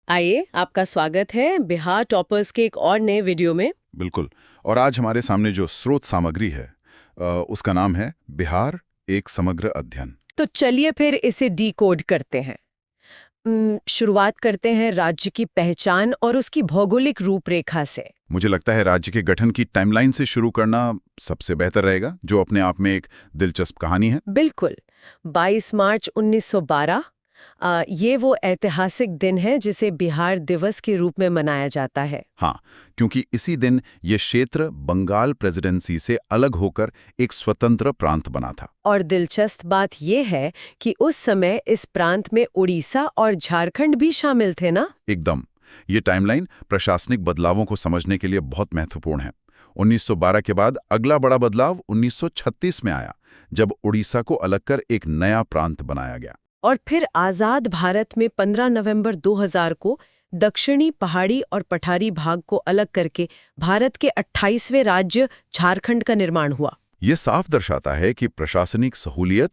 आइए, आपका स्वागत है बिहार टॉपर्स के एक और नए वीडियो में। बिल्कुल। और आज हमारे सामने जो स्रोत सामग्री है उसका नाम है बिहार एक समग्र अध्ययन। तो चलिए फिर इसे डिकोड करते हैं। शुरुआत करते हैं राज्य की पहचान और उसकी भौगोलिक रूपरेखा से। मुझे लगता है राज्य के गठन की टाइमलाइन से शुरू करना सबसे बेहतर रहेगा, जो अपने आप में एक दिलचस्प कहानी है। बिल्कुल। 22 मार्च 1912 ये वो ऐतिहासिक दिन है जिसे बिहार दिवस के रूप में मनाया जाता है। हाँ, क्योंकि इसी दिन ये क्षेत्र बंगाल प्रेसिडेंसी से अलग होकर एक स्वतंत्र प्रांत बना था। और दिलचस्प बात यह है कि उस समय इस प्रांत में उड़ीसा और झारखंड भी शामिल थे ना। एकदम। ये टाइमलाइन प्रशासनिक बदलावों को समझने के लिए बहुत महत्वपूर्ण है। 1912 के बाद अगला बड़ा बदलाव 1936 में आया, जब उड़ीसा को अलग कर एक नया प्रांत बनाया गया। और फिर आज़ाद भारत में 15 नवंबर 2000 को दक्षिणी पहाड़ी और पठारी भाग को अलग करके भारत के 28वें राज्य झारखंड का निर्माण हुआ। ये साफ दर्शाता है कि प्रशासनिक सहूलियत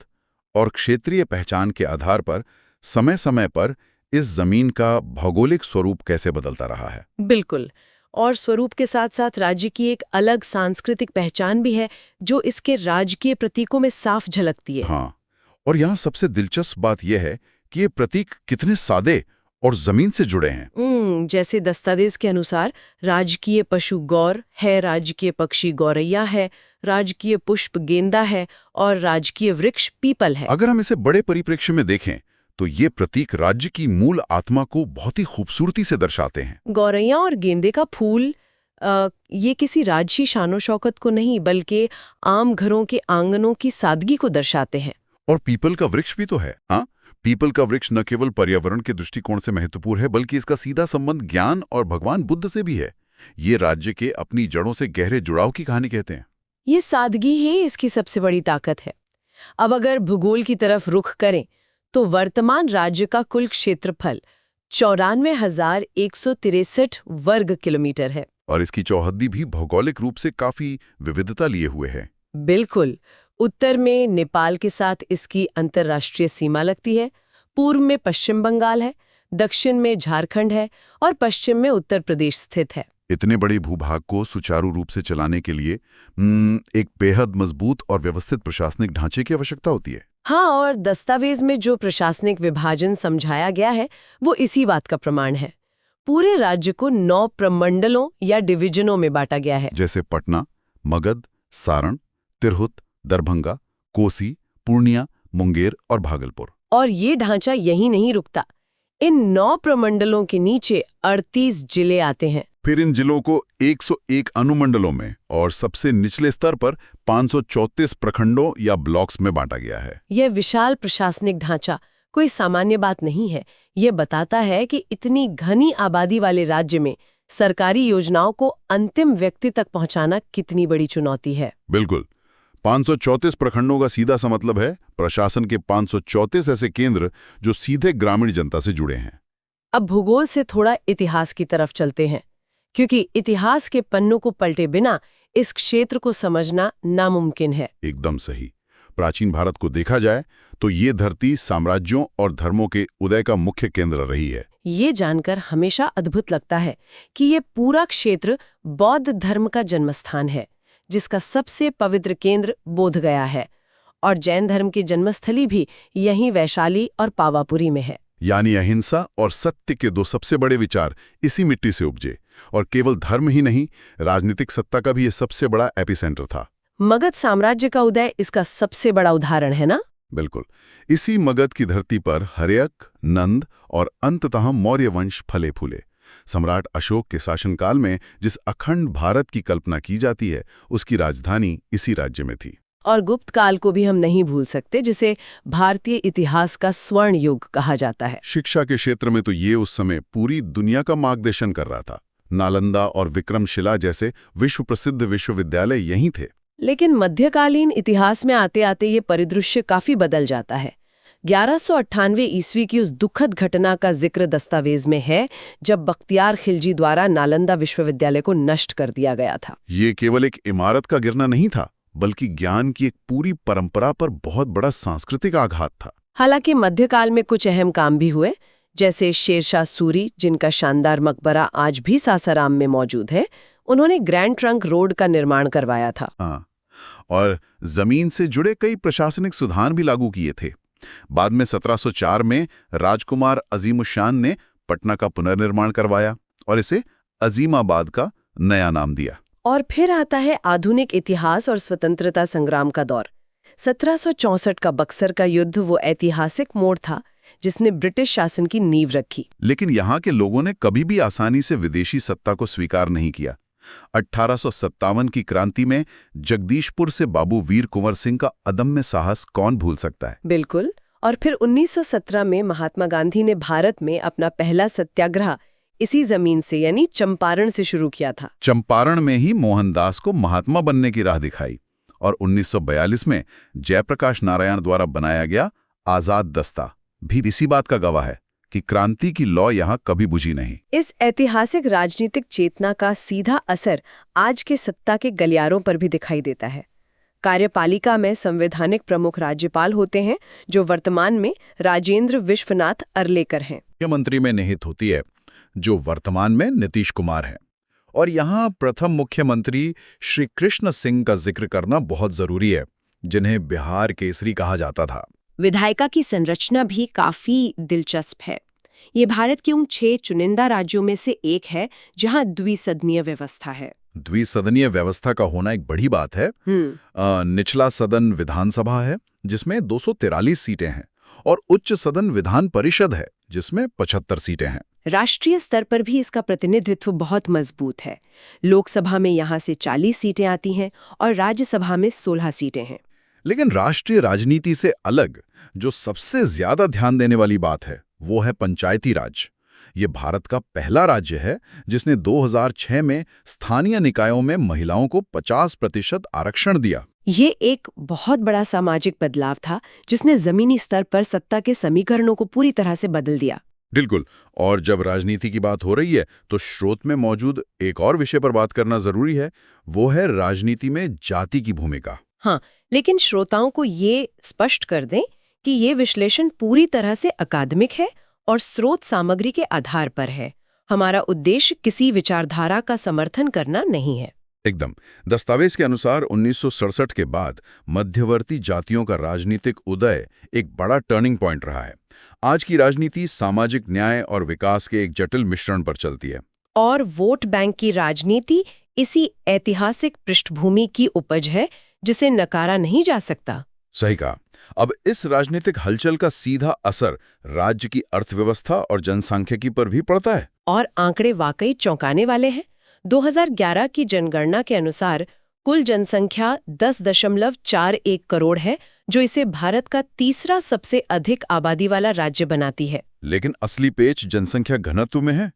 और क्षेत्रीय पहचान के आधार पर समय-समय पर इस जमीन का भौगोलिक स्वरूप कैसे बदलता रहा है। बिल्कुल। और स्वरूप के साथ साथ राज्य की एक अलग सांस्कृतिक पहचान भी है, जो इसके राजकीय प्रतीकों में साफ झलकती है। हाँ, और यहाँ सबसे दिलचस्प बात यह है कि ये प्रतीक कितने सादे और जमीन से जुड़े हैं। जैसे दस्तावेज के अनुसार राजकीय पशु गौर है, राजकीय पक्षी गौरैया है, राजकीय पुष्प गेंदा है और राजकीय वृक्ष पीपल है। अगर हम इसे बड़े परिप्रेक्ष्य में देखें तो ये प्रतीक राज्य की मूल आत्मा को बहुत ही खूबसूरती से दर्शाते हैं। गौरैया और गेंदे का फूल ये किसी राजसी शानो शौकत को नहीं, बल्कि आम घरों के आंगनों की सादगी को दर्शाते हैं। और पीपल का वृक्ष भी तो है। हाँ, पीपल का वृक्ष न केवल पर्यावरण के दृष्टिकोण से महत्वपूर्ण है, बल्कि इसका सीधा संबंध ज्ञान और भगवान बुद्ध से भी है। ये राज्य के अपनी जड़ों से गहरे जुड़ाव की कहानी कहते हैं। ये सादगी ही इसकी सबसे बड़ी ताकत है। अब अगर भूगोल की तरफ रुख करें तो वर्तमान राज्य का कुल क्षेत्रफल 94,163 वर्ग किलोमीटर है। और इसकी चौहद्दी भी भौगोलिक रूप से काफी विविधता लिए हुए है। बिल्कुल। उत्तर में नेपाल के साथ इसकी अंतर्राष्ट्रीय सीमा लगती है, पूर्व में पश्चिम बंगाल है, दक्षिण में झारखंड है और पश्चिम में उत्तर प्रदेश स्थित है। इतने बड़े भूभाग को सुचारू रूप से चलाने के लिए एक बेहद मजबूत और व्यवस्थित प्रशासनिक ढांचे की आवश्यकता होती है। हाँ, और दस्तावेज में जो प्रशासनिक विभाजन समझाया गया है वो इसी बात का प्रमाण है। पूरे राज्य को 9 प्रमंडलों या डिवीजनों में बांटा गया है, जैसे पटना, मगध, सारण, तिरहुत, दरभंगा, कोसी, पूर्णिया, मुंगेर और भागलपुर। और ये ढांचा यही नहीं रुकता। इन 9 प्रमंडलों के नीचे 38 जिले आते हैं। फिर इन जिलों को 101 अनुमंडलों में और सबसे निचले स्तर पर 534 प्रखंडों या ब्लॉक्स में बांटा गया है। यह विशाल प्रशासनिक ढांचा कोई सामान्य बात नहीं है। यह बताता है कि इतनी घनी आबादी वाले राज्य में सरकारी योजनाओं को अंतिम व्यक्ति तक पहुंचाना कितनी बड़ी चुनौती है। बिल्कुल। 534 प्रखंडों का सीधा सा मतलब है प्रशासन के 534 ऐसे केंद्र जो सीधे ग्रामीण जनता से जुड़े हैं। अब भूगोल से थोड़ा इतिहास की तरफ चलते हैं, क्योंकि इतिहास के पन्नों को पलटे बिना इस क्षेत्र को समझना नामुमकिन है। एकदम सही। प्राचीन भारत को देखा जाए तो ये धरती साम्राज्यों और धर्मों के उदय का मुख्य केंद्र रही है। ये जानकर हमेशा अद्भुत लगता है कि ये पूरा क्षेत्र बौद्ध धर्म का जन्मस्थान है, जिसका सबसे पवित्र केंद्र बोधगया है, और जैन धर्म की जन्मस्थली भी यहीं वैशाली और पावापुरी में है। यानी अहिंसा और सत्य के 2 सबसे बड़े विचार इसी मिट्टी से उपजे। और केवल धर्म ही नहीं, राजनीतिक सत्ता का भी ये सबसे बड़ा एपिसेंटर था। मगध साम्राज्य का उदय इसका सबसे बड़ा उदाहरण है ना। बिल्कुल। इसी मगध की धरती पर हर्यक, नंद और अंततः मौर्य वंश फले फूले। सम्राट अशोक के शासनकाल में जिस अखंड भारत की कल्पना की जाती है, उसकी राजधानी इसी राज्य में थी। और गुप्त काल को भी हम नहीं भूल सकते, जिसे भारतीय इतिहास का स्वर्ण युग कहा जाता है। शिक्षा के क्षेत्र में तो ये उस समय पूरी दुनिया का मार्गदर्शन कर रहा था। नालंदा और विक्रमशिला जैसे विश्व प्रसिद्ध विश्वविद्यालय यहीं थे। लेकिन मध्यकालीन इतिहास में आते आते ये परिदृश्य काफी बदल जाता है। 1198 ईस्वी की उस दुखद घटना का जिक्र दस्तावेज में है, जब बख्तियार खिलजी द्वारा नालंदा विश्वविद्यालय को नष्ट कर दिया गया था। ये केवल एक इमारत का गिरना नहीं था, बल्कि ज्ञान की एक पूरी परंपरा पर बहुत बड़ा सांस्कृतिक आघात था। हालांकि मध्यकाल में कुछ अहम काम भी हुए, जैसे शेरशाह सूरी, जिनका शानदार मकबरा आज भी सासाराम में मौजूद है, उन्होंने ग्रैंड ट्रंक रोड का निर्माण करवाया था। हाँ, और जमीन से जुड़े कई प्रशासनिक सुधार भी लागू किए थे। बाद में 1704 में राजकुमार अजीमुशान ने पटना का पुनर्निर्माण करवाया और इसे अजीमाबाद का नया नाम दिया। और फिर आता है आधुनिक इतिहास और स्वतंत्रता संग्राम का दौर। 1764 का बक्सर का युद्ध वो ऐतिहासिक मोड़ था जिसने ब्रिटिश शासन की नींव रखी। लेकिन यहाँ के लोगों ने कभी भी आसानी से विदेशी सत्ता को स्वीकार नहीं किया। 1857 की क्रांति में जगदीशपुर से बाबू वीर कुंवर सिंह का अदम्य साहस कौन भूल सकता है। बिल्कुल। और फिर 1917 में महात्मा गांधी ने भारत में अपना पहला सत्याग्रह इसी जमीन से यानी चंपारण से शुरू किया था। चंपारण में ही मोहनदास को महात्मा बनने की राह दिखाई और 1942 में जयप्रकाश नारायण द्वारा बनाया गया आजाद दस्ता भी इसी बात का गवाह है कि क्रांति की लौ यहाँ कभी बुझी नहीं। इस ऐतिहासिक राजनीतिक चेतना का सीधा असर आज के सत्ता के गलियारों पर भी दिखाई देता है। कार्यपालिका में संवैधानिक प्रमुख राज्यपाल होते हैं, जो वर्तमान में राजेंद्र विश्वनाथ अर्लेकर हैं। मुख्यमंत्री में निहित होती है, जो वर्तमान में नीतीश कुमार हैं। और यहाँ प्रथम मुख्यमंत्री श्री कृष्ण सिंह का जिक्र करना बहुत जरूरी है, जिन्हें बिहार केसरी कहा जाता था। विधायिका की संरचना भी काफी दिलचस्प है। ये भारत के उन 6 चुनिंदा राज्यों में से एक है जहां द्विसदनीय व्यवस्था है। द्विसदनीय व्यवस्था का होना एक बड़ी बात है। निचला सदन विधानसभा है, जिसमें 243 सीटें हैं, और उच्च सदन विधान परिषद है, जिसमें 75 सीटें हैं। राष्ट्रीय स्तर पर भी इसका प्रतिनिधित्व बहुत मजबूत है। लोकसभा में यहाँ से 40 सीटें आती हैं और राज्यसभा में 16 सीटें हैं। लेकिन राष्ट्रीय राजनीति से अलग जो सबसे ज्यादा ध्यान देने वाली बात है, वो है पंचायती राज। ये भारत का पहला राज्य है जिसने 2006 में स्थानीय निकायों में महिलाओं को 50% आरक्षण दिया। ये एक बहुत बड़ा सामाजिक बदलाव था जिसने जमीनी स्तर पर सत्ता के समीकरणों को पूरी तरह से बदल दिया। बिल्कुल। और जब राजनीति की बात हो रही है तो स्रोत में मौजूद एक और विषय पर बात करना जरूरी है, वो है राजनीति में जाति की भूमिका। हाँ, लेकिन श्रोताओं को ये स्पष्ट कर दें कि ये विश्लेषण पूरी तरह से अकादमिक है और स्रोत सामग्री के आधार पर है। हमारा उद्देश्य किसी विचारधारा का समर्थन करना नहीं है। एकदम। दस्तावेज के अनुसार 1967 के बाद मध्यवर्ती जातियों का राजनीतिक उदय एक बड़ा टर्निंग पॉइंट रहा है। आज की राजनीति सामाजिक न्याय और विकास के एक जटिल मिश्रण पर चलती है। और वोट बैंक की राजनीति इसी ऐतिहासिक पृष्ठभूमि की उपज है जिसे नकारा नहीं जा सकता। सही कहा। अब इस राजनीतिक हलचल का सीधा असर राज्य की अर्थव्यवस्था और जनसांख्यिकी पर भी पड़ता है। और आंकड़े वाकई चौंकाने वाले हैं। 2011 की जनगणना के अनुसार कुल जनसंख्या 10.41 करोड़ है, जो इसे भारत का तीसरा सबसे अधिक आबादी वाला राज्य बनाती है। लेकिन असली पेच जनसंख्या घनत्व में है।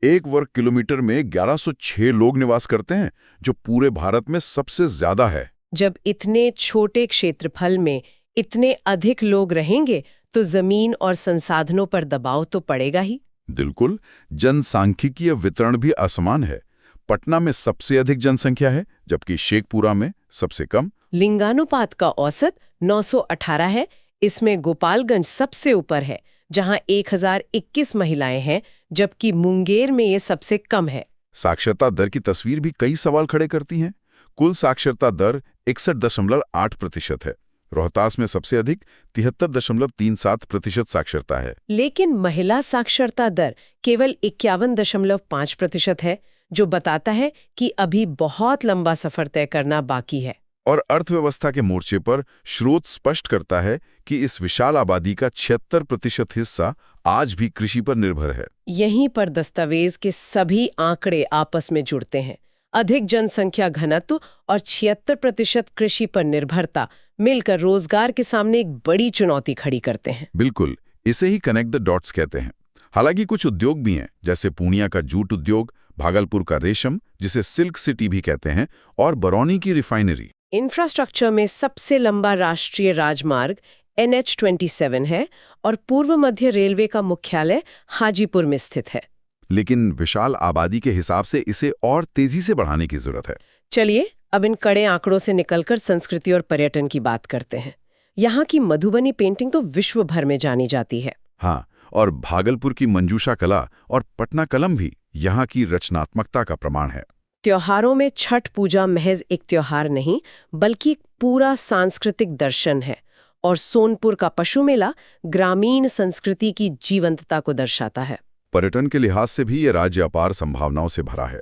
1 वर्ग किलोमीटर में 1106 लोग निवास करते हैं, जो पूरे भारत में सबसे ज्यादा है। जब इतने छोटे क्षेत्रफल में इतने अधिक लोग रहेंगे तो जमीन और संसाधनों पर दबाव तो पड़ेगा ही। बिल्कुल। जनसांख्यिकीय वितरण भी असमान है। पटना में सबसे अधिक जनसंख्या है, जबकि शेखपुरा में सबसे कम। लिंगानुपात का औसत 918 है। इसमें गोपालगंज सबसे ऊपर है, जहां 1021 महिलाएं हैं, जबकि मुंगेर में ये सबसे कम है। साक्षरता दर की तस्वीर भी कई सवाल खड़े करती है। कुल साक्षरता दर 61.8% है। रोहतास में सबसे अधिक 73.37% साक्षरता है। लेकिन महिला साक्षरता दर केवल 51.5% है, जो बताता है कि अभी बहुत लंबा सफर तय करना बाकी है। और अर्थव्यवस्था के मोर्चे पर स्रोत स्पष्ट करता है कि इस विशाल आबादी का 76% हिस्सा आज भी कृषि पर निर्भर है। यहीं पर दस्तावेज के सभी आंकड़े आपस में जुड़ते हैं। अधिक जनसंख्या घनत्व और 76% कृषि पर निर्भरता मिलकर रोजगार के सामने एक बड़ी चुनौती खड़ी करते हैं। बिल्कुल, इसे ही कनेक्ट द डॉट्स कहते हैं। हालांकि कुछ उद्योग भी हैं, जैसे पूर्णिया का जूट उद्योग, भागलपुर का रेशम, जिसे सिल्क सिटी भी कहते हैं, और बरौनी की रिफाइनरी। इंफ्रास्ट्रक्चर में सबसे लंबा राष्ट्रीय राजमार्ग NH-27 है और पूर्व मध्य रेलवे का मुख्यालय हाजीपुर में स्थित है। लेकिन विशाल आबादी के हिसाब से इसे और तेजी से बढ़ाने की जरूरत है। चलिए अब इन कड़े आंकड़ों से निकलकर संस्कृति और पर्यटन की बात करते हैं। यहाँ की मधुबनी पेंटिंग तो विश्व भर में जानी जाती है। हाँ, और भागलपुर की मंजूषा कला और पटना कलम भी यहाँ की रचनात्मकता का प्रमाण है। त्योहारों में छठ पूजा महज एक त्योहार नहीं बल्कि एक पूरा सांस्कृतिक दर्शन है और सोनपुर का पशु मेला ग्रामीण संस्कृति की जीवंतता को दर्शाता है। पर्यटन के लिहाज से भी ये राज्य अपार संभावनाओं से भरा है।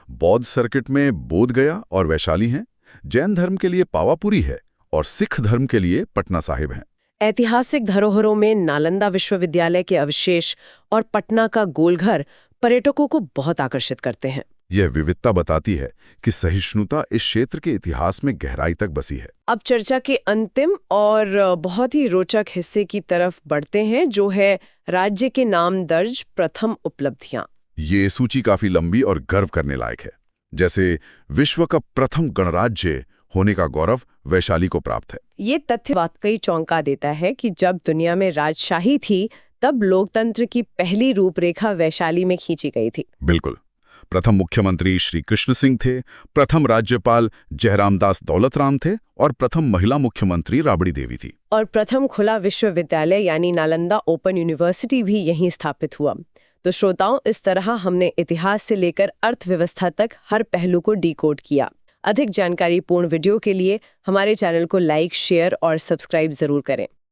बौद्ध सर्किट में बोध गया और वैशाली हैं, जैन धर्म के लिए पावापुरी है और सिख धर्म के लिए पटना साहिब हैं। ऐतिहासिक धरोहरों में नालंदा विश्वविद्यालय के अवशेष और पटना का गोलघर पर्यटकों को बहुत आकर्षित करते हैं। यह विविधता बताती है कि सहिष्णुता इस क्षेत्र के इतिहास में गहराई तक बसी है। अब चर्चा के अंतिम और बहुत ही रोचक हिस्से की तरफ बढ़ते हैं, जो है राज्य के नाम दर्ज प्रथम उपलब्धियां। ये सूची काफी लंबी और गर्व करने लायक है। जैसे विश्व का प्रथम गणराज्य होने का गौरव वैशाली को प्राप्त है। ये तथ्य वाकई चौंका देता है कि जब दुनिया में राजशाही थी तब लोकतंत्र की पहली रूपरेखा वैशाली में खींची गई थी। बिल्कुल। प्रथम मुख्यमंत्री श्री कृष्ण सिंह थे, प्रथम राज्यपाल जयरामदास दौलतराम थे और प्रथम महिला मुख्यमंत्री राबड़ी देवी थी। और प्रथम खुला विश्वविद्यालय यानी नालंदा ओपन यूनिवर्सिटी भी यहीं स्थापित हुआ। तो श्रोताओं, इस तरह हमने इतिहास से लेकर अर्थव्यवस्था तक हर पहलू को डिकोड किया। अधिक जानकारी पूर्ण वीडियो के लिए हमारे चैनल को लाइक, शेयर और सब्सक्राइब जरूर करें।